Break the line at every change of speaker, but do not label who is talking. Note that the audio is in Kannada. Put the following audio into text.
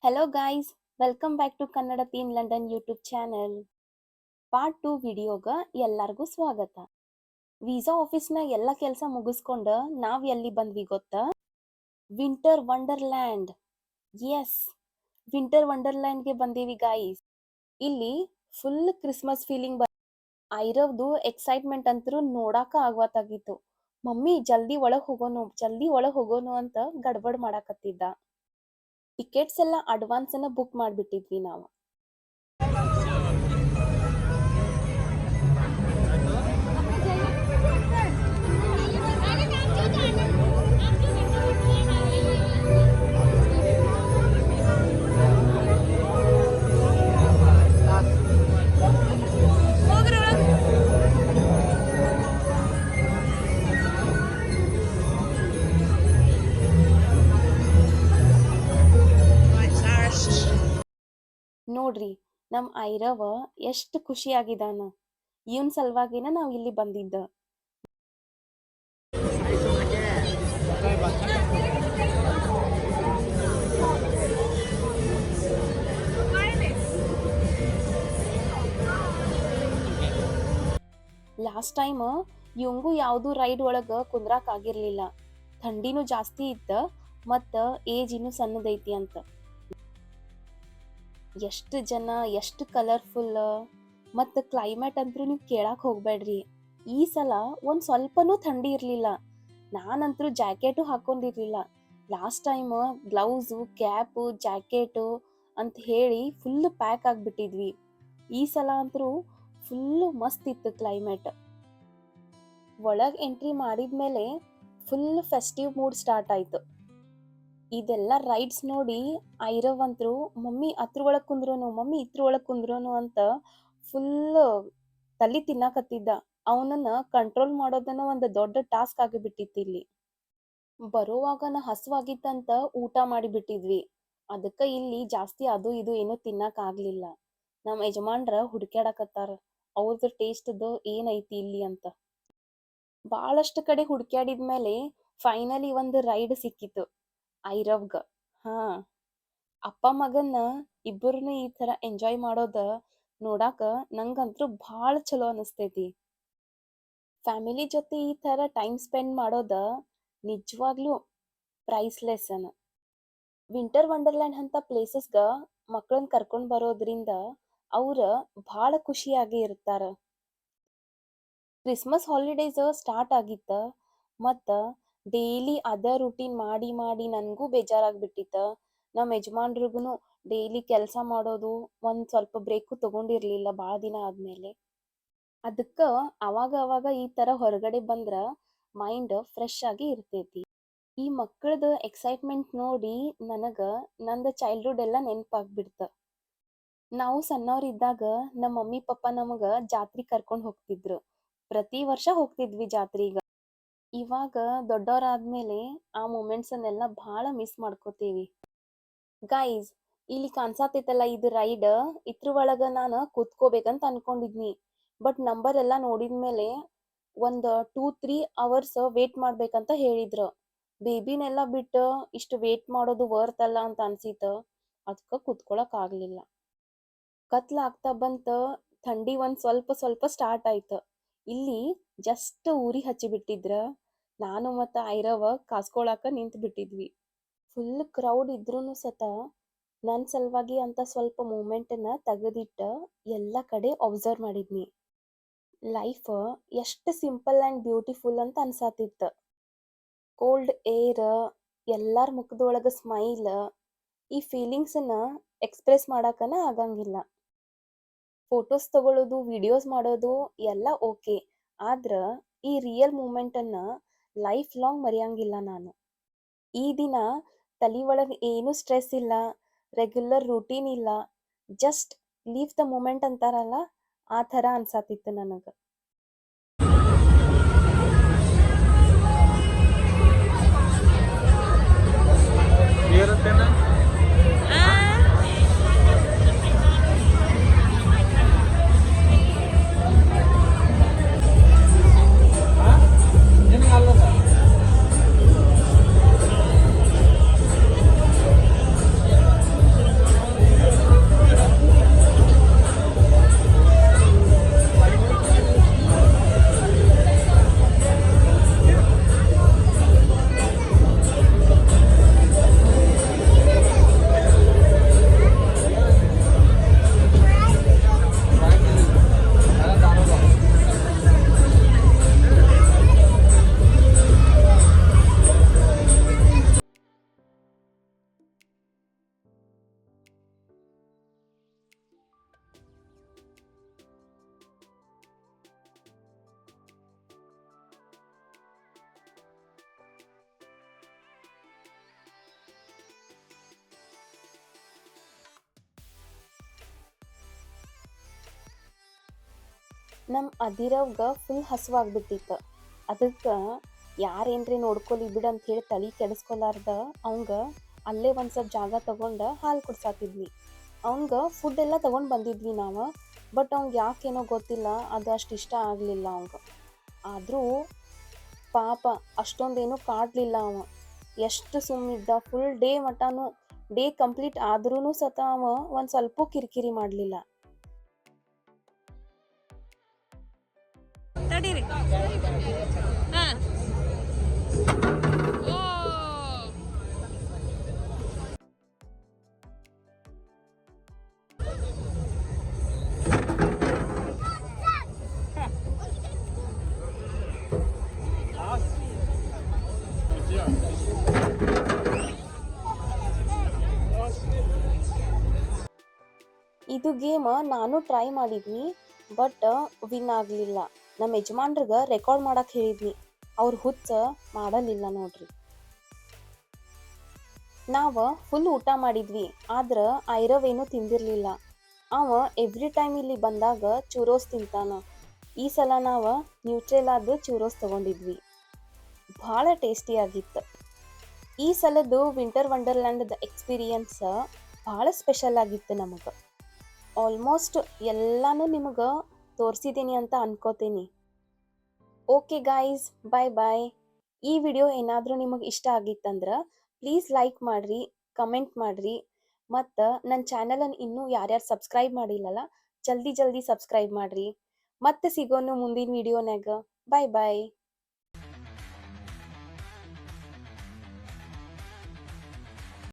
Hello guys, welcome back to Kannada Teen London YouTube channel. Part 2 ವಿಡಿಯೋಗ ಎಲ್ಲರಿಗೂ ಸ್ವಾಗತ. ವೀಸಾ ಆಫೀಸ್ನ ಎಲ್ಲ ಕೆಲಸ ಮುಗಿಸ್ಕೊಂಡು ನಾವು ಎಲ್ಲಿ ಬಂದ್ವಿ ಗೊತ್ತಾ? Winter wonderland. ಎಸ್, ವಿಂಟರ್ ವಂಡರ್ಲ್ಯಾಂಡ್ಗೆ ಬಂದೀವಿ ಗಾಯ್ಸ್. ಇಲ್ಲಿ ಫುಲ್ ಕ್ರಿಸ್ಮಸ್ ಫೀಲಿಂಗ್ ಐರವ್ದು ಎಕ್ಸೈಟ್ಮೆಂಟ್ ಅಂತರೂ ನೋಡಾಕ ಆಗ್ವತ್ತಾಗಿತ್ತು. ಮಮ್ಮಿ ಜಲ್ದಿ ಒಳಗೆ ಹೋಗೋನು ಅಂತ ಗಡ್ಬಡ್ ಮಾಡಾಕತ್ತಿದ್ದ. ಟಿಕೆಟ್ಸ್ ಎಲ್ಲ ಅಡ್ವಾನ್ಸ್ ಅನ್ನ ಬುಕ್ ಮಾಡಿಬಿಟ್ಟಿದ್ವಿ ನಾವು. ನೋಡ್ರಿ, ನಮ್ ಐರವ ಎಷ್ಟು ಖುಷಿಯಾಗಿದಾನ. ಇವನ್ ಸಲುವಾಗಿನ ನಾವ್ ಇಲ್ಲಿ ಬಂದಿದ್ದ. ಲಾಸ್ಟ್ ಟೈಮ್ ಇವಂಗೂ ಯಾವ್ದು ರೈಡ್ ಒಳಗ ಕುಂದ್ರಾಕ್ ಆಗಿರ್ಲಿಲ್ಲ. ಥಂಡಿನೂ ಜಾಸ್ತಿ ಇತ್ತ ಮತ್ತ ಏಜ್ ಇನ್ನೂ ಸಣ್ಣದೈತಿ ಅಂತ. ಎಷ್ಟು ಜನ, ಎಷ್ಟು ಕಲರ್ಫುಲ್, ಮತ್ತು ಕ್ಲೈಮೇಟ್ ಅಂತೂ ನೀವು ಕೇಳಕ್ಕೆ ಹೋಗ್ಬೇಡ್ರಿ. ಈ ಸಲ ಒಂದು ಸ್ವಲ್ಪನೂ ಥಂಡಿ ಇರಲಿಲ್ಲ. ನಾನಂತರೂ ಜಾಕೆಟು ಹಾಕೊಂಡಿರ್ಲಿಲ್ಲ. Last time gloves, cap, jacket ಅಂತ ಹೇಳಿ ಫುಲ್ ಪ್ಯಾಕ್ ಆಗಿಬಿಟ್ಟಿದ್ವಿ. ಈ ಸಲ ಅಂತರೂ ಫುಲ್ಲು ಮಸ್ತ್ ಇತ್ತು ಕ್ಲೈಮೇಟ್. ಒಳಗೆ ಎಂಟ್ರಿ ಮಾಡಿದ್ಮೇಲೆ ಫುಲ್ ಫೆಸ್ಟಿವ್ ಮೂಡ್ ಸ್ಟಾರ್ಟ್ ಆಯಿತು. ಇದೆಲ್ಲ ರೈಡ್ಸ್ ನೋಡಿ ಐರವ್ ಅಂತರೂ ಮಮ್ಮಿ ಅದ್ರ ಒಳಗೆ ಕುಂದ್ರೋನು ಅಂತ ಫುಲ್ ತಲೆ ತಿನ್ನಾಕತ್ತಿದ್ದ. ಅವನನ್ನ ಕಂಟ್ರೋಲ್ ಮಾಡೋದನ್ನ ಒಂದು ದೊಡ್ಡ ಟಾಸ್ಕ್ ಆಗಿಬಿಟ್ಟಿತ್ತು ಇಲ್ಲಿ. ಬರೋವಾಗ ಹಸುವಾಗಿತ್ತಂತ ಊಟ ಮಾಡಿಬಿಟ್ಟಿದ್ವಿ. ಅದಕ್ಕೆ ಇಲ್ಲಿ ಜಾಸ್ತಿ ಅದು ಇದು ಏನೂ ತಿನ್ನಕ್ ಆಗ್ಲಿಲ್ಲ. ನಮ್ಮ ಯಜಮಾನ್ರ ಹುಡುಕ್ಯಾಡಕತ್ತಾರ ಅವ್ರದ್ದು ಟೇಸ್ಟ್ದು ಏನೈತಿ ಇಲ್ಲಿ ಅಂತ. ಭಾಳಷ್ಟು ಕಡೆ ಹುಡುಕ್ಯಾಡಿದ್ಮೇಲೆ ಫೈನಲಿ ಒಂದು ರೈಡ್ ಸಿಕ್ಕಿತ್ತು ಐರವ್ಗ. ಅಪ್ಪ ಮಗನ್ನ ಇಬ್ಬರನ್ನು ಈ ತರ ಎಂಜಾಯ್ ಮಾಡೋದ ನೋಡಾಕ ನಂಗಂತೂ ಭಾಳ ಚಲೋ ಅನಿಸ್ತೈತಿ. ಫ್ಯಾಮಿಲಿ ಜೊತೆ ಈ ತರ ಟೈಮ್ ಸ್ಪೆಂಡ್ ಮಾಡೋದ ನಿಜವಾಗ್ಲೂ ಪ್ರೈಸ್ಲೆಸ್ ಅನ. ವಿಂಟರ್ ವಂಡರ್ಲ್ಯಾಂಡ್ ಅಂತ ಪ್ಲೇಸಸ್ಗ ಮಕ್ಕಳನ್ನ ಕರ್ಕೊಂಡ್ ಬರೋದ್ರಿಂದ ಅವ್ರ ಭಾಳ ಖುಷಿಯಾಗಿ ಇರ್ತಾರ. ಕ್ರಿಸ್ಮಸ್ ಹಾಲಿಡೇಸ್ ಸ್ಟಾರ್ಟ್ ಆಗಿತ್ತ ಮತ್ತ ಡೈಲಿ ಅದ ರೂಟೀನ್ ಮಾಡಿ ಮಾಡಿ ನನಗೂ ಬೇಜಾರಾಗ್ಬಿಟ್ಟಿತ್ತ. ನಮ್ಮ ಯಜಮಾನ್ರಿಗೂ ಡೈಲಿ ಕೆಲಸ ಮಾಡೋದು ಒಂದು ಸ್ವಲ್ಪ ಬ್ರೇಕು ತಗೊಂಡಿರ್ಲಿಲ್ಲ ಭಾಳ ದಿನ ಆದ್ಮೇಲೆ. ಅದಕ್ಕೆ ಅವಾಗ ಈ ಥರ ಹೊರಗಡೆ ಬಂದ್ರೆ ಮೈಂಡ್ ಫ್ರೆಶ್ ಆಗಿ ಇರ್ತೈತಿ. ಈ ಮಕ್ಕಳದ ಎಕ್ಸೈಟ್ಮೆಂಟ್ ನೋಡಿ ನನಗೆ ನಂದು ಚೈಲ್ಡ್ಹುಡ್ ಎಲ್ಲ ನೆನಪಾಗ್ಬಿಡ್ತ. ನಾವು ಸಣ್ಣವ್ರಿದ್ದಾಗ ನಮ್ಮ ಮಮ್ಮಿ ಪಪ್ಪ ನಮಗೆ ಜಾತ್ರೆಗೆ ಕರ್ಕೊಂಡು ಹೋಗ್ತಿದ್ರು. ಪ್ರತಿ ವರ್ಷ ಹೋಗ್ತಿದ್ವಿ ಜಾತ್ರೆಗೆ. ಇವಾಗ ದೊಡ್ಡವರಾದ್ಮೇಲೆ ಆ ಮೂಮೆಂಟ್ಸನ್ನೆಲ್ಲ ಭಾಳ ಮಿಸ್ ಮಾಡ್ಕೋತೀವಿ. ಗೈಸ್, ಇಲ್ಲಿ ಕಾಣಿಸತೈತಲ್ಲ ಇದು ರೈಡ್, ಇದ್ರ ಒಳಗ ನಾನು ಕೂತ್ಕೋಬೇಕಂತ ಅನ್ಕೊಂಡಿದ್ನಿ. ಬಟ್ ನಂಬರ್ ಎಲ್ಲ ನೋಡಿದ್ಮೇಲೆ ಒಂದು 2-3 ಅವರ್ಸ್ ವೇಟ್ ಮಾಡ್ಬೇಕಂತ ಹೇಳಿದ್ರು. ಬೇಬಿನೆಲ್ಲ ಬಿಟ್ಟು ಇಷ್ಟು ವೇಟ್ ಮಾಡೋದು ವರ್ತ್ ಅಲ್ಲ ಅಂತ ಅನ್ಸಿತ್ತು. ಅದಕ್ಕೆ ಕೂತ್ಕೊಳಕ್ ಆಗ್ಲಿಲ್ಲ. ಕತ್ಲಾಗ್ತಾ ಬಂತ, ಥಂಡಿ ಒಂದು ಸ್ವಲ್ಪ ಸ್ಟಾರ್ಟ್ ಆಯ್ತು. ಇಲ್ಲಿ ಜಸ್ಟ್ ಊರಿ ಹಚ್ಚಿಬಿಟ್ಟಿದ್ರ ನಾನು ಮತ್ತು ಐರವ ಕಾಸ್ಕೊಳಕ ನಿಂತು ಬಿಟ್ಟಿದ್ವಿ. ಫುಲ್ ಕ್ರೌಡ್ ಇದ್ರೂ ಸತ ನನ್ನ ಸಲುವಾಗಿ ಅಂತ ಸ್ವಲ್ಪ ಮೂಮೆಂಟನ್ನ ತೆಗೆದಿಟ್ಟು ಎಲ್ಲ ಕಡೆ ಒಬ್ಸರ್ವ್ ಮಾಡಿದ್ನಿ. ಲೈಫ್ ಎಷ್ಟು ಸಿಂಪಲ್ ಆ್ಯಂಡ್ ಬ್ಯೂಟಿಫುಲ್ ಅಂತ ಅನ್ಸಾತಿತ್ತು. ಕೋಲ್ಡ್ ಏರ್, ಎಲ್ಲರ ಮುಖದೊಳಗೆ ಸ್ಮೈಲ್, ಈ ಫೀಲಿಂಗ್ಸನ್ನ ಎಕ್ಸ್ಪ್ರೆಸ್ ಮಾಡಾಕನ ಆಗಂಗಿಲ್ಲ. ಫೋಟೋಸ್ ತಗೊಳ್ಳೋದು, ವಿಡಿಯೋಸ್ ಮಾಡೋದು ಎಲ್ಲ ಓಕೆ, ಆದ್ರೆ ಈ ರಿಯಲ್ ಮೂಮೆಂಟನ್ನು ಲೈಫ್ ಲಾಂಗ್ ಮರೆಯಂಗಿಲ್ಲ ನಾನು. ಈ ದಿನ ತಲೆ ಒಳಗೆ ಏನೂ ಸ್ಟ್ರೆಸ್ ಇಲ್ಲ, ರೆಗ್ಯುಲರ್ ರೂಟೀನ್ ಇಲ್ಲ, ಜಸ್ಟ್ ಲೀವ್ ದ ಮೂಮೆಂಟ್ ಅಂತಾರಲ್ಲ ಆ ಥರ ಅನ್ಸಾತಿತ್ತು ನನಗೆ. ನಮ್ಮ ಅದಿರವ್ಗ ಫುಲ್ ಹಸುವಾಗ್ಬಿಟ್ಟಿತ್ತು. ಅದಕ್ಕೆ ಯಾರೇನ್ರಿ ನೋಡ್ಕೊಲಿ ಬಿಡು ಅಂತ ಹೇಳಿ ತಲೆ ಕೆಡಿಸ್ಕೊಲಾರ್ದ ಅವಂಗ ಅಲ್ಲೇ ಒಂದು ಸ್ವಲ್ಪ ಜಾಗ ತಗೊಂಡು ಹಾಲು ಕುಡ್ಸಾತಿದ್ವಿ. ಅವ್ನ್ಗೆ ಫುಡ್ ಎಲ್ಲ ತಗೊಂಡು ಬಂದಿದ್ವಿ ನಾವು. ಬಟ್ ಅವ್ನ್ಗೆ ಯಾಕೇನೋ ಗೊತ್ತಿಲ್ಲ, ಅದು ಅಷ್ಟು ಇಷ್ಟ ಆಗಲಿಲ್ಲ ಅವಂಗೆ. ಆದರೂ ಪಾಪ ಅಷ್ಟೊಂದೇನು ಕಾಡಲಿಲ್ಲ ಅವ. ಎಷ್ಟು ಸುಮ್ಮಿದ್ದ full day mutton. Day complete ಆದ್ರೂ ಸತ ಅವ ಒಂದು ಸ್ವಲ್ಪ ಕಿರಿಕಿರಿ ಮಾಡಲಿಲ್ಲ.
ತಡೀರಿ. ಹಾ. ಓ.
ಇದು ಗೇಮ್ ನಾನು ಟ್ರೈ ಮಾಡಿದ್ನಿ, ಬಟ್ ವಿನ್ ಆಗಲಿಲ್ಲ. ನಮ್ಮ ಯಜಮಾನ್ರಿಗೆ ರೆಕಾರ್ಡ್ ಮಾಡಕ್ಕೆ ಹೇಳಿದ್ನಿ, ಅವ್ರ ಹುಚ್ಚ ಮಾಡಲಿಲ್ಲ ನೋಡ್ರಿ. ನಾವು ಫುಲ್ ಊಟ ಮಾಡಿದ್ವಿ, ಆದ್ರೆ ಐರವೇನು ತಿಂದಿರಲಿಲ್ಲ. ಅವ ಎವ್ರಿ ಟೈಮ್ ಇಲ್ಲಿ ಬಂದಾಗ ಚೂರೋಸ್ ತಿಂತಾನ. ಈ ಸಲ ನಾವು ನ್ಯೂಟ್ರೆಲಾದ ಚೂರೋಸ್ ತಗೊಂಡಿದ್ವಿ. ಭಾಳ ಟೇಸ್ಟಿಯಾಗಿತ್ತು. ಈ ಸಲದ್ದು ವಿಂಟರ್ ವಂಡರ್ಲ್ಯಾಂಡ್ ಎಕ್ಸ್ಪೀರಿಯನ್ಸ್ ಭಾಳ ಸ್ಪೆಷಲ್ ಆಗಿತ್ತು ನಮಗೆ. ಆಲ್ಮೋಸ್ಟ್ ಎಲ್ಲಾನು ನಿಮಗೆ ತೋರಿಸಿದ್ದೀನಿ ಅಂತ ಅನ್ಕೋತೀನಿ. ಓಕೆ ಗಾಯ್ಸ್, ಬಾಯ್ ಬಾಯ್. ಈ ವಿಡಿಯೋ ಏನಾದರೂ ನಿಮಗೆ ಇಷ್ಟ ಆಗಿತ್ತಂದ್ರೆ ಪ್ಲೀಸ್ ಲೈಕ್ ಮಾಡಿರಿ, ಕಮೆಂಟ್ ಮಾಡಿರಿ, ಮತ್ತು ನನ್ನ ಚಾನಲನ್ನು ಇನ್ನೂ ಯಾರ್ಯಾರು ಸಬ್ಸ್ಕ್ರೈಬ್ ಮಾಡಿಲ್ಲಲ್ಲ ಜಲ್ದಿ ಜಲ್ದಿ ಸಬ್ಸ್ಕ್ರೈಬ್ ಮಾಡಿರಿ. ಮತ್ತೆ ಸಿಗೋನು ಮುಂದಿನ ವಿಡಿಯೋನಾಗ. ಬಾಯ್ ಬಾಯ್.